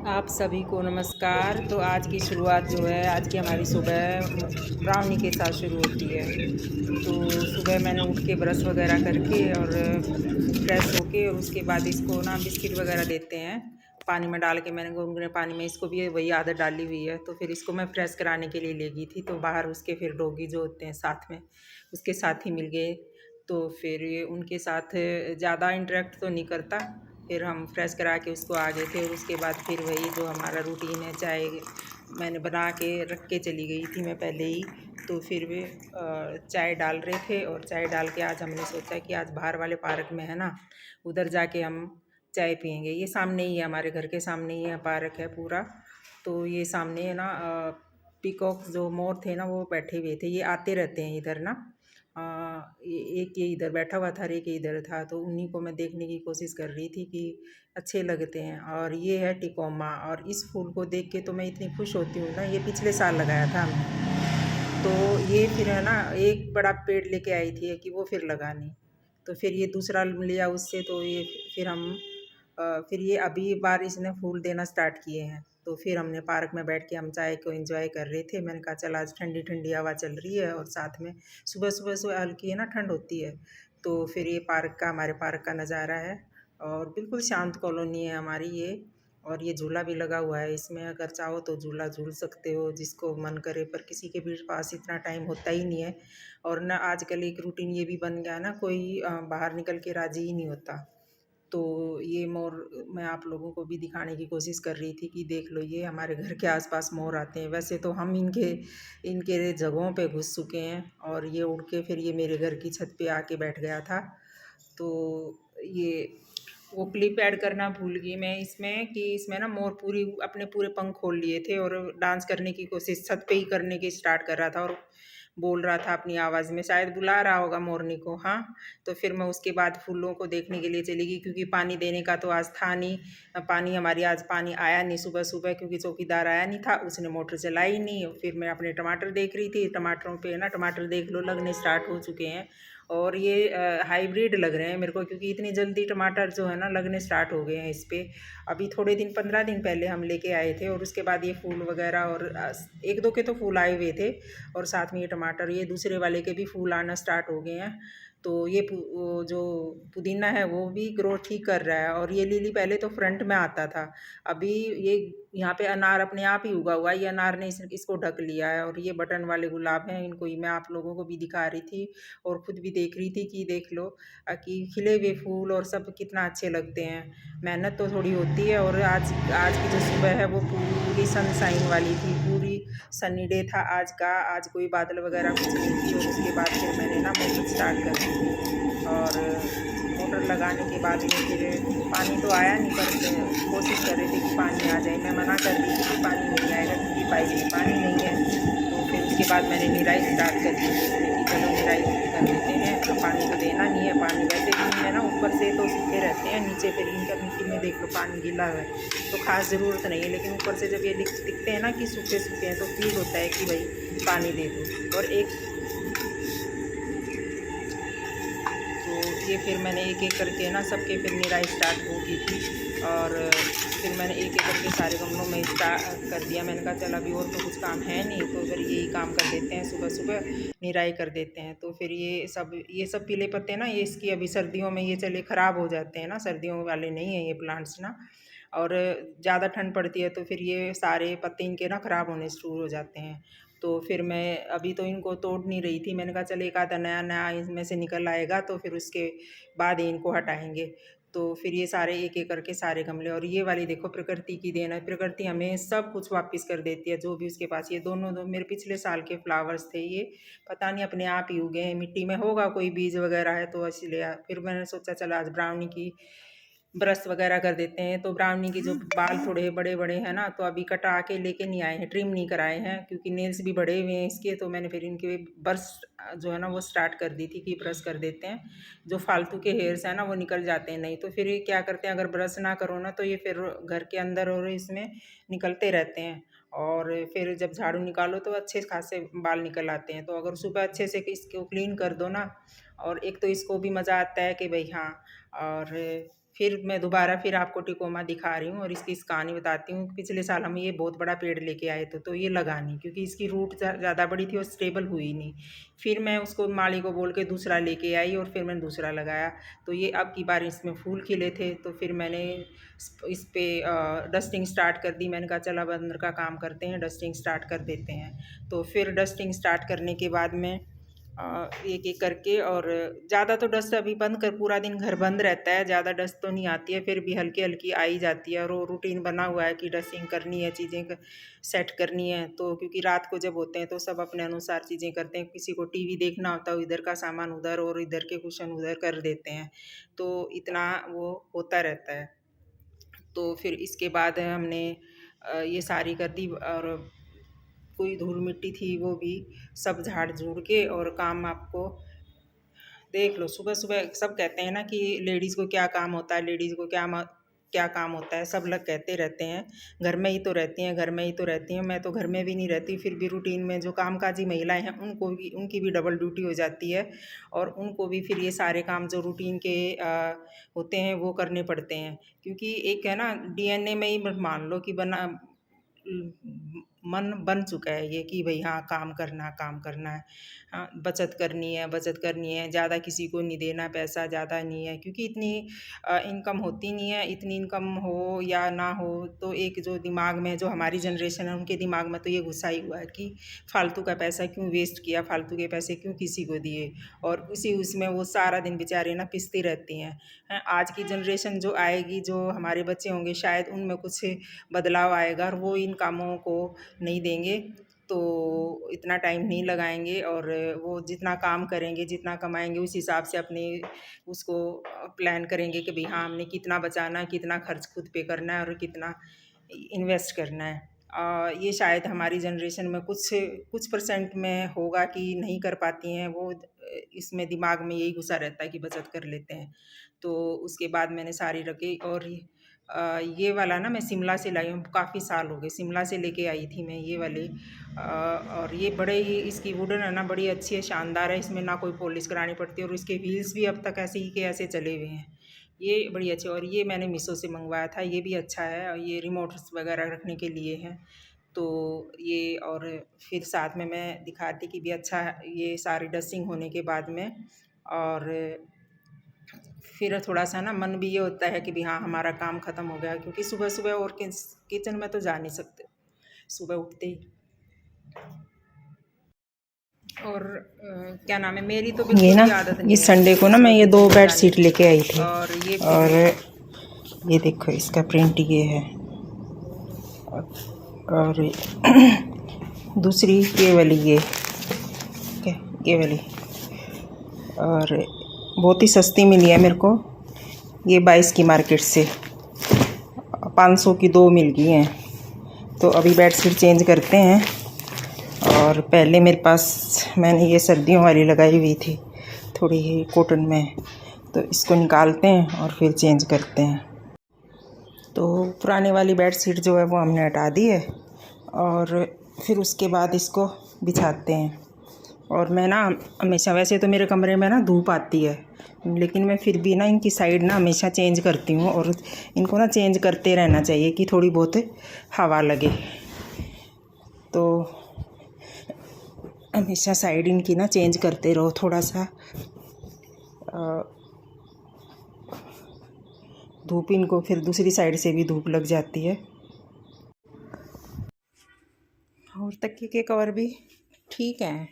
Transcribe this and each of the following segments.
आप सभी को नमस्कार। तो आज की शुरुआत जो है, आज की हमारी सुबह ब्राउनी के साथ शुरू होती है। तो सुबह मैंने उठ के ब्रश वगैरह करके और फ्रेश होके और उसके बाद इसको ना बिस्किट वगैरह देते हैं, पानी में डाल के। मैंने गुनगुने पानी में इसको भी वही आदत डाली हुई है। तो फिर इसको मैं फ्रेश कराने के लिए ले गई थी, तो बाहर उसके फिर डॉगी जो होते हैं साथ में, उसके साथ ही मिल गए। तो फिर ये उनके साथ ज़्यादा इंटरेक्ट तो नहीं करता। फिर हम फ्रेश करा के उसको आ गए थे और उसके बाद फिर वही जो हमारा रूटीन है, चाय मैंने बना के रख के चली गई थी मैं पहले ही। तो फिर वे चाय डाल रहे थे और चाय डाल के आज हमने सोचा कि आज बाहर वाले पार्क में है ना, उधर जाके हम चाय पियेंगे। ये सामने ही है, हमारे घर के सामने ही है, पार्क है पूरा। तो ये सामने है ना, पीकॉक जो मोर थे ना वो बैठे हुए थे। ये आते रहते हैं इधर ना। एक ये इधर बैठा हुआ था और एक ये इधर था, तो उन्हीं को मैं देखने की कोशिश कर रही थी कि अच्छे लगते हैं। और ये है टिकोमा, और इस फूल को देख के तो मैं इतनी खुश होती हूँ ना। ये पिछले साल लगाया था हमने। तो ये फिर है ना, एक बड़ा पेड़ लेके आई थी कि वो फिर लगानी। तो फिर ये दूसरा लिया उससे, तो ये फिर हम फिर ये अभी बार इसने फूल देना स्टार्ट किए हैं। तो फिर हमने पार्क में बैठ के हम चाय को एंजॉय कर रहे थे। मैंने कहा चल आज ठंडी ठंडी हवा चल रही है और साथ में सुबह सुबह से हल्की है ना ठंड होती है। तो फिर ये पार्क का, हमारे पार्क का नज़ारा है। और बिल्कुल शांत कॉलोनी है हमारी ये। और ये झूला भी लगा हुआ है इसमें, अगर चाहो तो झूला झूल सकते हो जिसको मन करे, पर किसी के भी पास इतना टाइम होता ही नहीं है। और ना आजकल एक रूटीन ये भी बन गया है ना, कोई बाहर निकल के राजी ही नहीं होता। तो ये मोर मैं आप लोगों को भी दिखाने की कोशिश कर रही थी कि देख लो, ये हमारे घर के आसपास मोर आते हैं। वैसे तो हम इनके इनके जगहों पे घुस चुके हैं, और ये उड़ के फिर ये मेरे घर की छत पे आके बैठ गया था। तो ये वो क्लिप ऐड करना भूल गई मैं इसमें, कि इसमें ना मोर पूरी अपने पूरे पंख खोल लिए थे और डांस करने की कोशिश छत पे ही करने की स्टार्ट कर रहा था, और बोल रहा था अपनी आवाज़ में, शायद बुला रहा होगा मोरनी को। हाँ। तो फिर मैं उसके बाद फूलों को देखने के लिए चली गई, क्योंकि पानी देने का तो आज था नहीं। पानी हमारी आज पानी आया नहीं सुबह सुबह, क्योंकि चौकीदार आया नहीं था, उसने मोटर चलाई नहीं। फिर मैं अपने टमाटर देख रही थी, टमाटरों पे ना, टमाटर देख लो लगने स्टार्ट हो चुके हैं। और ये हाइब्रिड लग रहे हैं मेरे को, क्योंकि इतनी जल्दी टमाटर जो है ना लगने स्टार्ट हो गए हैं इस पे। अभी थोड़े दिन 15 दिन पहले हम लेके आए थे, और उसके बाद ये फूल वगैरह, और एक दो के तो फूल आए हुए थे, और साथ में ये टमाटर, ये दूसरे वाले के भी फूल आना स्टार्ट हो गए हैं। तो ये वो जो पुदीना है वो भी ग्रोथ ठीक कर रहा है। और ये लिली पहले तो फ्रंट में आता था, अभी ये यहाँ पे अनार अपने आप ही उगा हुआ है। ये अनार ने इसको ढक लिया है। और ये बटन वाले गुलाब हैं, इनको ही मैं आप लोगों को भी दिखा रही थी और ख़ुद भी देख रही थी कि देख लो कि खिले हुए फूल और सब कितना अच्छे लगते हैं। मेहनत तो थोड़ी होती है। और आज आज की जो सुबह है वो पूरी सनशाइन वाली थी, पूरी सनी डे था आज का। आज कोई बादल वगैरह कुछ नहीं थी। और उसके बाद फिर मैंने ना मोटर स्टार्ट कर दी थी, और मोटर लगाने के बाद में फिर पानी तो आया नहीं, पर कोशिश कर रही थी कि पानी आ जाए। मैं मना कर रही थी कि पानी नहीं आएगा, क्योंकि पाइप में पानी नहीं है। तो फिर उसके बाद मैंने निराई स्टार्ट कर दी थी कि चलो निराई कर देते हैं, तो पानी तो देना नहीं है। पानी वैसे भी नहीं है ना, ऊपर से तो सूखे रहते हैं, नीचे फिर इनका मिट्टी में देख लो पानी गीला है, तो ख़ास ज़रूरत नहीं है। लेकिन ऊपर से जब ये दिखते हैं ना कि सूखे सूखे हैं, तो फील होता है कि भाई पानी दे दो। और एक ये फिर मैंने एक एक करके ना सबके फिर निराई स्टार्ट हो गई थी। और फिर मैंने एक एक करके सारे गमलों में स्टार्ट कर दिया। मैंने कहा चल अभी और तो कुछ काम है नहीं, तो फिर यही काम कर देते हैं, सुबह सुबह निराई कर देते हैं। तो फिर ये सब पीले पत्ते ना, ये इसकी अभी सर्दियों में ये चले ख़राब हो जाते हैं ना, सर्दियों वाले नहीं हैं ये प्लांट्स ना। और ज़्यादा ठंड पड़ती है तो फिर ये सारे पत्ते इनके ना ख़राब होने शुरू हो जाते हैं। तो फिर मैं अभी तो इनको तोड़ नहीं रही थी, मैंने कहा चल एक आधा नया नया इसमें से निकल आएगा, तो फिर उसके बाद ही इनको हटाएंगे। तो फिर ये सारे एक एक करके सारे गमले, और ये वाली देखो प्रकृति की देन है। प्रकृति हमें सब कुछ वापस कर देती है जो भी उसके पास। ये दोनों दो मेरे पिछले साल के फ्लावर्स थे, ये पता नहीं अपने आप ही उगे हैं, मिट्टी में होगा कोई बीज वगैरह है तो इसलिए। फिर मैंने सोचा चल आज ब्राउनी की ब्रश वगैरह कर देते हैं। तो ब्राउनी के जो बाल थोड़े बड़े बड़े हैं ना, तो अभी कटा के लेके नहीं आए हैं, ट्रिम नहीं कराए हैं, क्योंकि नेल्स भी बड़े हुए हैं इसके। तो मैंने फिर इनके ब्रश जो है ना वो स्टार्ट कर दी थी कि ब्रश कर देते हैं। जो फालतू के हेयर्स हैं ना वो निकल जाते हैं, नहीं तो फिर ये क्या करते हैं, अगर ब्रश ना करो ना तो ये फिर घर के अंदर और इसमें निकलते रहते हैं। और फिर जब झाड़ू निकालो तो अच्छे खासे बाल निकल आते हैं। तो अगर सुबह अच्छे से इसको क्लीन कर दो ना, और एक तो इसको भी मज़ा आता है कि भाई हाँ। और फिर मैं दोबारा फिर आपको टिकोमा दिखा रही हूँ और इसकी इस कहानी बताती हूँ। पिछले साल हम ये बहुत बड़ा पेड़ लेके आए थे, तो ये लगा नहीं, क्योंकि इसकी रूट ज़्यादा बड़ी थी और स्टेबल हुई नहीं। फिर मैं उसको माली को बोल के दूसरा लेके आई और फिर मैंने दूसरा लगाया। तो ये अब की बार इसमें फूल खिले थे, तो फिर मैंने इस पे डस्टिंग स्टार्ट कर दी। मैंने कहा चल अब अंदर का काम करते हैं, डस्टिंग स्टार्ट कर देते हैं। तो फिर डस्टिंग स्टार्ट करने के बाद में एक एक करके, और ज़्यादा तो डस्ट अभी बंद कर, पूरा दिन घर बंद रहता है, ज़्यादा डस्ट तो नहीं आती है, फिर भी हल्की हल्की आ ही जाती है। और वो रूटीन बना हुआ है कि डस्टिंग करनी है, चीज़ें सेट करनी है। तो क्योंकि रात को जब होते हैं तो सब अपने अनुसार चीज़ें करते हैं, किसी को टीवी देखना होता है इधर का सामान उधर और इधर के कुशन उधर कर देते हैं, तो इतना वो होता रहता है। तो फिर इसके बाद हमने ये सारी कर दी, और कोई धूल मिट्टी थी वो भी सब झाड़ झूड़ के, और काम आपको देख लो। सुबह सुबह सब कहते हैं ना कि लेडीज़ को क्या काम होता है, लेडीज़ को क्या काम होता है, सब लोग कहते रहते हैं। घर में ही तो रहती हैं, घर में ही तो रहती हैं। मैं तो घर में भी नहीं रहती, फिर भी रूटीन में जो कामकाजी महिलाएं हैं उनकी भी डबल ड्यूटी हो जाती है, और उनको भी फिर ये सारे काम जो रूटीन के होते हैं वो करने पड़ते हैं। क्योंकि एक है ना, डीएनए में ही मान लो कि बना मन बन चुका है ये कि भाई हाँ काम करना है। हाँ, बचत करनी है, ज़्यादा किसी को नहीं देना, पैसा ज़्यादा नहीं है, क्योंकि इतनी इनकम होती नहीं है। इतनी इनकम हो या ना हो, तो एक जो दिमाग में जो हमारी जनरेशन है उनके दिमाग में तो ये घुसा ही हुआ है कि फालतू का पैसा क्यों वेस्ट किया, फालतू के पैसे क्यों किसी को दिए, और उसी उसमें वो सारा दिन बेचारे ना पिसती रहती हैं। आज की जनरेशन जो आएगी, जो हमारे बच्चे होंगे, शायद उनमें कुछ बदलाव आएगा और वो इन कामों को नहीं देंगे, तो इतना टाइम नहीं लगाएंगे, और वो जितना काम करेंगे, जितना कमाएंगे, उस हिसाब से अपने उसको प्लान करेंगे कि भाई हाँ हमने कितना बचाना है, कितना खर्च खुद पे करना है और कितना इन्वेस्ट करना है। ये शायद हमारी जनरेशन में कुछ कुछ परसेंट में होगा कि नहीं कर पाती हैं वो, इसमें दिमाग में यही घुसा रहता है कि बचत कर लेते हैं। तो उसके बाद मैंने सारी रखी, और ये वाला ना मैं शिमला से लाई हूँ, काफ़ी साल हो गए, शिमला से लेके आई थी मैं ये वाले। और ये बड़े ही, इसकी वुडन है ना बड़ी अच्छी है, शानदार है, इसमें ना कोई पॉलिश करानी पड़ती है, और इसके व्हील्स भी अब तक ऐसे ही के ऐसे चले हुए हैं। ये बड़ी अच्छी, और ये मैंने मीशो से मंगवाया था, ये भी अच्छा है, और ये रिमोट्स वगैरह रखने के लिए है। तो ये, और फिर साथ में मैं दिखाती कि भी अच्छा है ये सारी डस्टिंग होने के बाद में। और फिर थोड़ा सा ना मन भी ये होता है कि भी हाँ हमारा काम ख़त्म हो गया, क्योंकि सुबह सुबह और किचन में तो जा नहीं सकते सुबह उठते ही। और क्या नाम है, मेरी तो बिल्कुल भी आदत नहीं है। ये संडे को ना मैं ये 2 बेड शीट लेके आई थी, और ये देखो इसका प्रिंट ये है, और दूसरी ये वाली, ये वाली, और बहुत ही सस्ती मिली है मेरे को, ये 22 की मार्केट से, 500 की 2 मिल गई हैं। तो अभी बेडशीट चेंज करते हैं, और पहले मेरे पास मैंने ये सर्दियों वाली लगाई हुई थी थोड़ी ही कॉटन में, तो इसको निकालते हैं और फिर चेंज करते हैं। तो पुराने वाली बेडशीट जो है वो हमने हटा दी है, और फिर उसके बाद इसको बिछाते हैं। और मैं ना हमेशा, वैसे तो मेरे कमरे में ना धूप आती है, लेकिन मैं फिर भी ना इनकी साइड ना हमेशा चेंज करती हूँ, और इनको ना चेंज करते रहना चाहिए कि थोड़ी बहुत हवा लगे। तो हमेशा साइड इनकी ना चेंज करते रहो थोड़ा सा, धूप इनको फिर दूसरी साइड से भी धूप लग जाती है। और तकिए के कवर भी ठीक हैं,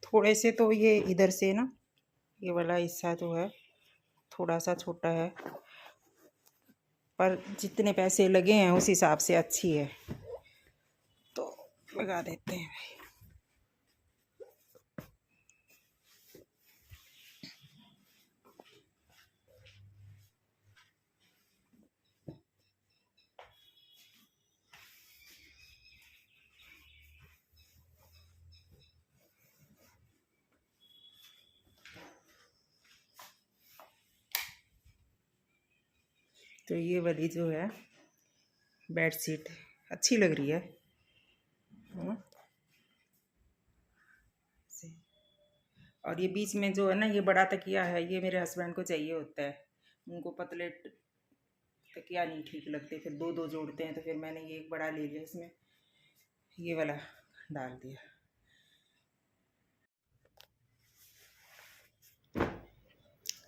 थोड़े से तो ये इधर से ना ये वाला हिस्सा जो है थोड़ा सा छोटा है, पर जितने पैसे लगे हैं उस हिसाब से अच्छी है, तो लगा देते हैं। तो ये वाली जो है बेड शीट अच्छी लग रही है ना? और ये बीच में जो है ना ये बड़ा तकिया है, ये मेरे हस्बैंड को चाहिए होता है, उनको पतले तकिया नहीं ठीक लगते, फिर दो दो जोड़ते हैं, तो फिर मैंने ये एक बड़ा ले लिया, इसमें ये वाला डाल दिया।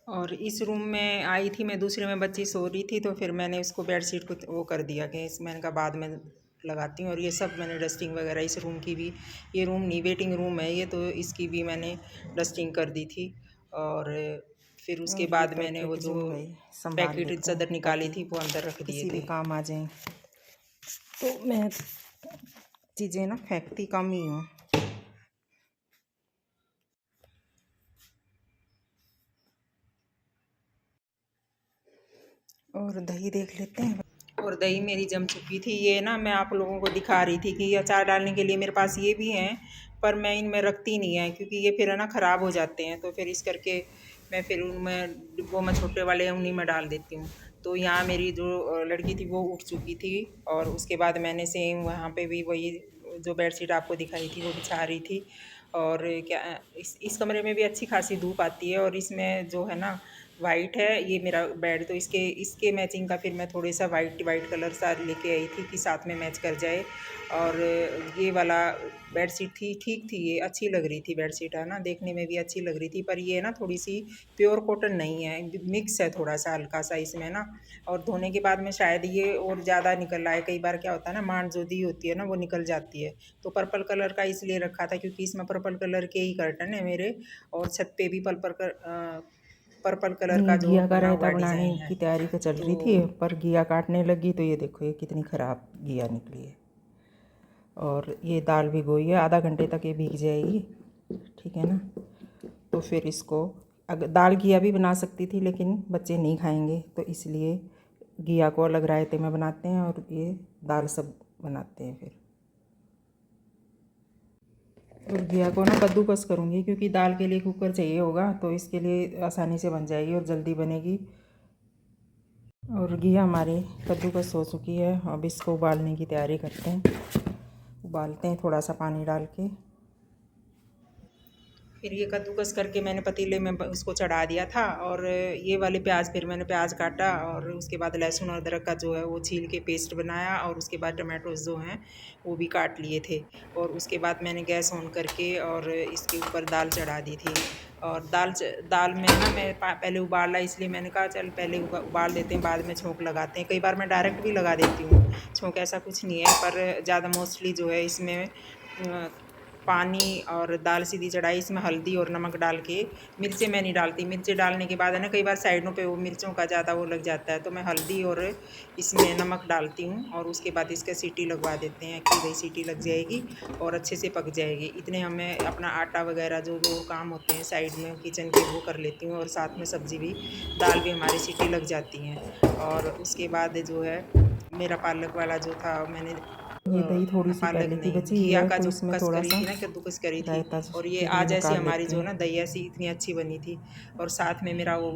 और इस रूम में आई थी मैं, दूसरे में बच्ची सो रही थी, तो फिर मैंने उसको बेडशीट को वो कर दिया कि इस मैंने कहा बाद में लगाती हूँ। और ये सब मैंने डस्टिंग वगैरह इस रूम की भी, ये रूम नहीं वेटिंग रूम है ये, तो इसकी भी मैंने डस्टिंग कर दी थी। और फिर उसके बाद मैंने वो जो पैकेट चादर निकाली थी वो अंदर रख दिए थे, काम आ जाए। तो मैं चीज़ें ना फेंकती कम ही हूँ। और दही देख लेते हैं। और दही मेरी जम चुकी थी। ये ना मैं आप लोगों को दिखा रही थी कि अचार डालने के लिए मेरे पास ये भी हैं, पर मैं इनमें रखती नहीं है क्योंकि ये फिर है ना ख़राब हो जाते हैं। तो फिर इस करके मैं फिर उनमें डिब्बों में छोटे वाले उन्हीं में डाल देती हूँ। तो यहाँ मेरी जो लड़की थी वो उठ चुकी थी, और उसके बाद मैंने सेम वहाँ पे भी वही जो बेडशीट आपको दिखाई थी वो बिछा रही थी। और क्या इस कमरे में भी अच्छी खासी धूप आती है, और इसमें जो है ना वाइट है ये मेरा बेड, तो इसके इसके मैचिंग का फिर मैं थोड़े सा वाइट वाइट कलर सा लेके आई थी कि साथ में मैच कर जाए। और ये वाला बेडशीट थी, ठीक थी, ये अच्छी लग रही थी बेडशीट, है ना, देखने में भी अच्छी लग रही थी, पर ये ना थोड़ी सी प्योर कॉटन नहीं है, मिक्स है थोड़ा सा हल्का सा इसमें ना। और धोने के बाद में शायद ये और ज़्यादा निकल रहा है, कई बार क्या होता है ना मांड जो दी होती है ना वो निकल जाती है। तो पर्पल कलर का इसलिए रखा था क्योंकि इसमें पर्पल कलर के ही कर्टन है मेरे, और छत पे भी पर्पल कलर का जो घिया का बना रायता हुआ बनाने डिज़ाइन है। की तैयारी तो चल रही थी, पर घिया काटने लगी तो ये देखो ये कितनी ख़राब घिया निकली है। और ये दाल भिगोई है, आधा घंटे तक ये भीग जाएगी, ठीक है ना। तो फिर इसको अगर दाल घिया भी बना सकती थी, लेकिन बच्चे नहीं खाएंगे, तो इसलिए घिया को अलग रायते में बनाते हैं और ये दाल सब बनाते हैं फिर। और घिया को ना कद्दूकस करूँगी क्योंकि दाल के लिए कुकर चाहिए होगा, तो इसके लिए आसानी से बन जाएगी और जल्दी बनेगी। और घिया हमारी कद्दूकस हो चुकी है, अब इसको उबालने की तैयारी करते हैं। उबालते हैं थोड़ा सा पानी डाल के। फिर ये कद्दूकस करके मैंने पतीले में उसको चढ़ा दिया था। और ये वाले प्याज, फिर मैंने प्याज काटा और उसके बाद लहसुन और अदरक का जो है वो छील के पेस्ट बनाया, और उसके बाद टमाटोज जो हैं वो भी काट लिए थे। और उसके बाद मैंने गैस ऑन करके और इसके ऊपर दाल चढ़ा दी थी। और दाल में ना मैं पहले उबाला, इसलिए मैंने कहा चल पहले उबाल देते हैं, बाद में छोंक लगाते हैं। कई बार मैं डायरेक्ट भी लगा देती हूँ छोंक, ऐसा कुछ नहीं है, पर ज़्यादा मोस्टली जो है इसमें पानी और दाल सीधी चढ़ाई, इसमें हल्दी और नमक डाल के, मिर्चें मैं नहीं डालती। मिर्चें डालने के बाद है ना कई बार साइडों पे वो मिर्चों का ज़्यादा वो लग जाता है, तो मैं हल्दी और इसमें नमक डालती हूँ। और उसके बाद इसका सीटी लगवा देते हैं कि भाई सीटी लग जाएगी और अच्छे से पक जाएगी। इतने हमें अपना आटा वगैरह जो वो काम होते हैं साइड में किचन के वो कर लेती हूँ, और साथ में सब्ज़ी भी, दाल भी हमारी सीटी लग जाती हैं। और उसके बाद जो है मेरा पालक वाला जो था, मैंने ये दही थोड़ी सी पालक पहले की नहीं, बची हुई घिया है, का तो जो इसमें कस थोड़ा करी सा थी ना, कद्दूकस करी थी, रायता और ये के लिए आज ऐसी निकाल हमारी लेते जो ना हैं। दही ऐसी इतनी अच्छी बनी थी। और साथ में मेरा वो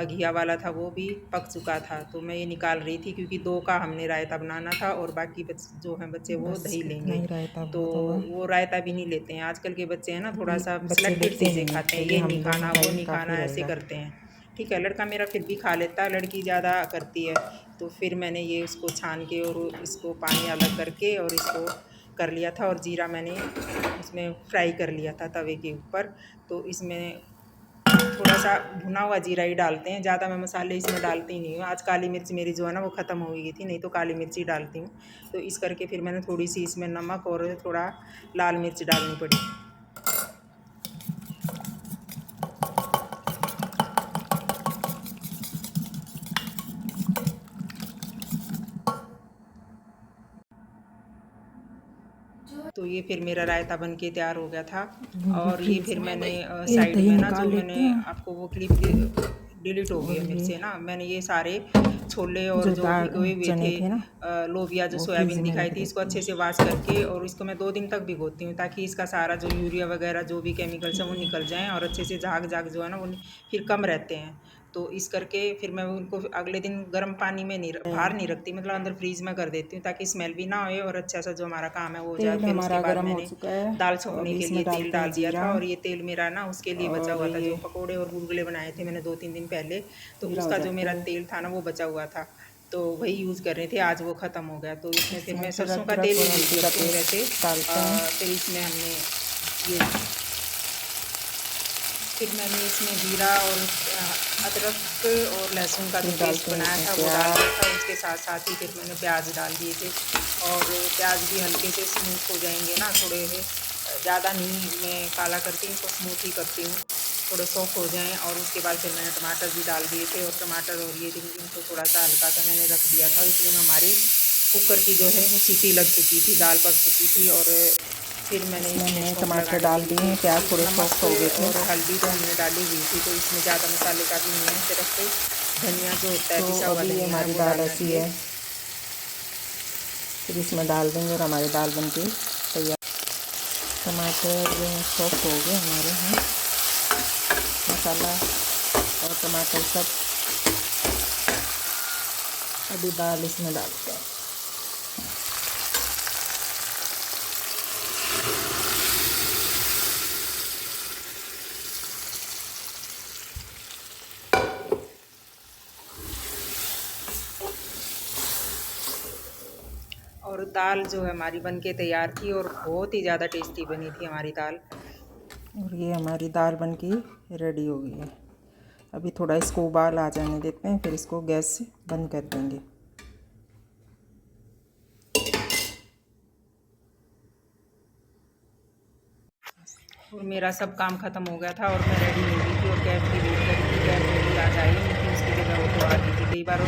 घिया वाला था वो भी पक चुका था, तो मैं ये निकाल रही थी क्योंकि दो का हमने रायता बनाना था, और बाकी जो हैं बच्चे वो बस दही इतना लेंगे। ही रायता तो बहुत होगा। वो रायता भी नहीं लेते हैं आजकल के बच्चे, हैं ना, थोड़ा सा बच्चे सिलेक्टेड लेते चीज़ें नहीं हैं, खाते तो हैं, ये ये हम नहीं दोनों खाना वो खाएंगे नहीं काफ़ी खाना, ऐसे रहेगा। करते हैं। ठीक है, लड़का मेरा फिर भी खा लेता है, लड़की ज़्यादा करती है। तो फिर मैंने ये उसको छान के और इसको पानी अलग करके और इसको कर लिया था, और जीरा मैंने उसमें फ्राई कर लिया था तवे के ऊपर। तो इसमें थोड़ा सा भुना हुआ जीरा ही डालते हैं, ज़्यादा मैं मसाले इसमें डालती नहीं हूँ। आज काली मिर्च मेरी जो है ना वो ख़त्म हो गई थी, नहीं तो काली मिर्च ही डालती हूँ। तो इस करके फिर मैंने थोड़ी सी इसमें नमक और थोड़ा लाल मिर्च डालनी पड़ी। तो ये फिर मेरा रायता बन के तैयार हो गया था। और ये फिर मैंने साइड में ना जो मैंने आपको वो क्लिप डिलीट हो गई है मेरे से ना, मैंने ये सारे छोले और जो भिगोए हुए थे लोबिया जो सोयाबीन दिखाई थी, इसको अच्छे से वॉश करके और इसको मैं 2 दिन तक भिगोती हूँ ताकि इसका सारा जो यूरिया वगैरह जो भी केमिकल्स हैं वो निकल जाएँ, और अच्छे से झाग झाग जो है ना वो फिर कम रहते हैं। तो इस करके फिर मैं उनको अगले दिन गर्म पानी में नहीं बाहर नहीं रखती, मतलब अंदर फ्रीज में कर देती हूँ ताकि स्मेल भी ना होए और अच्छा सा जो हमारा काम है वो हो जाए। फिर उसके बाद मैंने दाल छोंकने के लिए तेल डाल दिया था, और ये तेल मेरा ना उसके लिए बचा हुआ था, जो पकौड़े और गुलगुले बनाए थे मैंने 2-3 दिन पहले, तो उसका जो मेरा तेल था ना वो बचा हुआ था। तो वही यूज़ कर रहे थे, आज वो ख़त्म हो गया। तो इसमें फिर मैं सरसों का अदरक तेल और ही यूज़ हल्दी का करती हूँ वैसे। पेस्ट डालते हैं। फिर इसमें हमने ये फिर मैंने इसमें जीरा और अदरक और लहसुन का जो फिर पेस्ट डालते हैं बनाया इसमें था वो डाल प्याज। दिया था। उसके साथ साथ ही फिर मैंने प्याज डाल दिए थे, और प्याज भी हल्के से स्मूथ हो जाएंगे ना, थोड़े ज़्यादा नहीं मैं काला करती हूँ, तो स्मूथ ही करती हूँ, थोड़े सॉफ्ट हो जाएं। और उसके बाद फिर मैंने टमाटर भी डाल दिए थे, और टमाटर और ये इनको थोड़ा सा हल्का सा मैंने रख दिया था। इसलिए हमारी कुकर की जो है वो सीटी लग चुकी थी, दाल पक चुकी थी। और फिर मैंने इसमें इसमें हमने छोंक टमाटर लगाने के डाल दिए लिए हैं, प्याज थोड़े नमक सॉफ्ट हो गए थे। और हल्दी तो हमने डाली हुई थी, तो इसमें ज़्यादा मसाले का भी नहीं है, सिर्फ धनिया जो होता है तो पिसा हुआ अभी धनिया है हमारी वो दाल डालना ऐसी है। है, फिर इसमें डाल देंगे और हमारी दाल बन के तैयार। टमाटर सॉफ्ट हो गए हमारे हैं, मसाला और टमाटर सब। अभी दाल इसमें डालते हैं। और दाल जो है हमारी बन के तैयार थी, और बहुत ही ज़्यादा टेस्टी बनी थी हमारी दाल। और ये हमारी दाल बन के रेडी हो गई है। अभी थोड़ा इसको उबाल आ जाने देते हैं, फिर इसको गैस से बंद कर देंगे। और मेरा सब काम ख़त्म हो गया था, और मैं रेडी हो गई थी, और कैब की वेट करी थी। कैब मेरी आज आई नहीं थी, उसकी जगह वो तो आ गई थी। कई बार